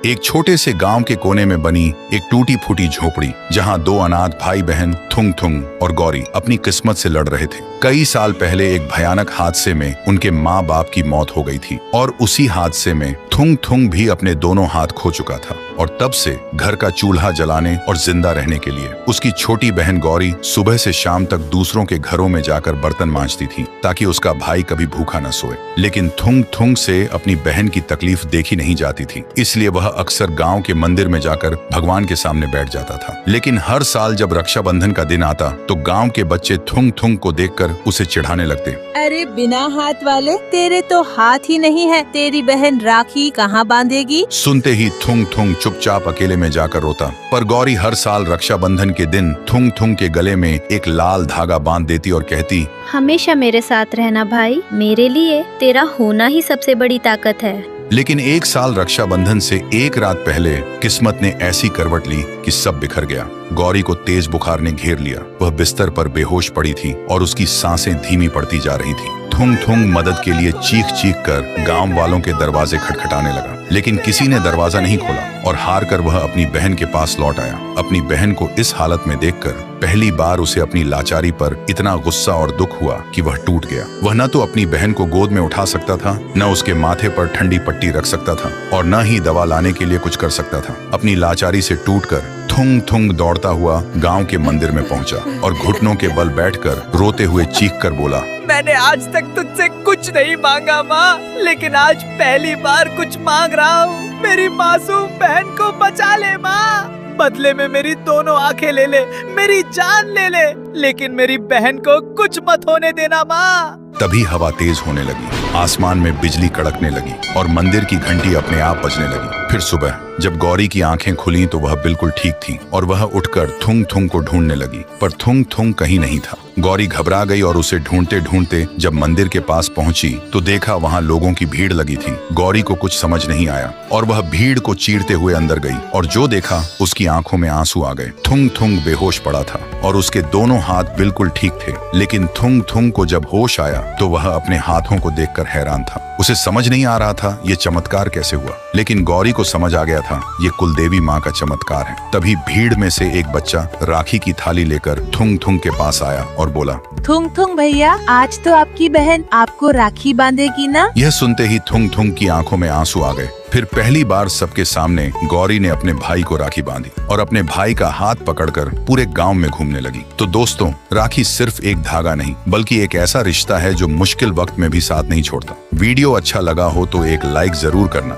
एक छोटे से गांव के कोने में बनी एक टूटी फूटी झोपड़ी, जहां दो अनाथ भाई बहन थुंग थुंग और गौरी अपनी किस्मत से लड़ रहे थे। कई साल पहले एक भयानक हादसे में उनके माँ बाप की मौत हो गई थी और उसी हादसे में थुंग थुंग भी अपने दोनों हाथ खो चुका था। और तब से घर का चूल्हा जलाने और जिंदा रहने के लिए उसकी छोटी बहन गौरी सुबह से शाम तक दूसरों के घरों में जाकर बर्तन मांजती थी, ताकि उसका भाई कभी भूखा न सोए। लेकिन थुंग थुंग से अपनी बहन की तकलीफ देखी नहीं जाती थी, इसलिए वह अक्सर गांव के मंदिर में जाकर भगवान के सामने बैठ जाता था। लेकिन हर साल जब रक्षाबंधन का दिन आता तो गांव के बच्चे थुंग थुंग को देखकर उसे चिढ़ाने लगते। अरे बिना हाथ वाले, तेरे तो हाथ ही नहीं है, तेरी बहन राखी कहाँ बांधेगी? सुनते ही थुंग थुंग चुपचाप अकेले में जाकर रोता। पर गौरी हर साल रक्षाबंधन के दिन थुंग थुंग के गले में एक लाल धागा बांध देती और कहती, हमेशा मेरे साथ रहना भाई, मेरे लिए तेरा होना ही सबसे बड़ी ताकत है। लेकिन एक साल रक्षाबंधन से एक रात पहले किस्मत ने ऐसी करवट ली कि सब बिखर गया। गौरी को तेज बुखार ने घेर लिया। वह बिस्तर पर बेहोश पड़ी थी और उसकी सांसें धीमी पड़ती जा रही थी। थुंग थुंग मदद के लिए चीख चीख कर गांव वालों के दरवाजे खटखटाने लगा, लेकिन किसी ने दरवाजा नहीं खोला और हार कर वह अपनी बहन के पास लौट आया। अपनी बहन को इस हालत में देखकर पहली बार उसे अपनी लाचारी पर इतना गुस्सा और दुख हुआ कि वह टूट गया। वह न तो अपनी बहन को गोद में उठा सकता था, न उसके माथे पर ठंडी पट्टी रख सकता था और न ही दवा लाने के लिए कुछ कर सकता था। अपनी लाचारी से टूटकर थुंग थुंग दौड़ता हुआ गांव के मंदिर में पहुंचा और घुटनों के बल बैठकर रोते हुए चीख कर बोला, मैंने आज तक तुझसे कुछ नहीं मांगा माँ, लेकिन आज पहली बार कुछ मांग रहा हूँ। मेरी मासूम बहन को बचा ले माँ, बदले में मेरी दोनों आंखें ले ले, मेरी जान ले ले, लेकिन मेरी बहन को कुछ मत होने देना माँ। तभी हवा तेज होने लगी, आसमान में बिजली कड़कने लगी और मंदिर की घंटी अपने आप बजने लगी। फिर सुबह जब गौरी की आंखें खुली तो वह बिल्कुल ठीक थी और वह उठकर थुंग थुंग को ढूंढने लगी, पर थुंग थुंग कहीं नहीं था। गौरी घबरा गई और उसे ढूंढते ढूंढते जब मंदिर के पास पहुंची तो देखा वहां लोगों की भीड़ लगी थी। गौरी को कुछ समझ नहीं आया और वह भीड़ को चीरते हुए अंदर गई और जो देखा उसकी आंखों में आंसू आ गए। थुंग थुंग बेहोश पड़ा था और उसके दोनों हाथ बिल्कुल ठीक थे, लेकिन थुंग थुंग को जब होश आया तो वह अपने हाथों को देखकर हैरान था। उसे समझ नहीं आ रहा था ये चमत्कार कैसे हुआ, लेकिन गौरी को समझ आ गया था ये कुलदेवी माँ का चमत्कार है। तभी भीड़ में से एक बच्चा राखी की थाली लेकर थुंग थुंग के पास आया और बोला, थुंग थुंग भैया, आज तो आपकी बहन आपको राखी बांधेगी ना? यह सुनते ही थुंग थुंग की आंखों में आंसू आ गए। फिर पहली बार सबके सामने गौरी ने अपने भाई को राखी बांधी और अपने भाई का हाथ पकड़कर पूरे गांव में घूमने लगी। तो दोस्तों, राखी सिर्फ एक धागा नहीं बल्कि एक ऐसा रिश्ता है जो मुश्किल वक्त में भी साथ नहीं छोड़ता। वीडियो अच्छा लगा हो तो एक लाइक जरूर करना।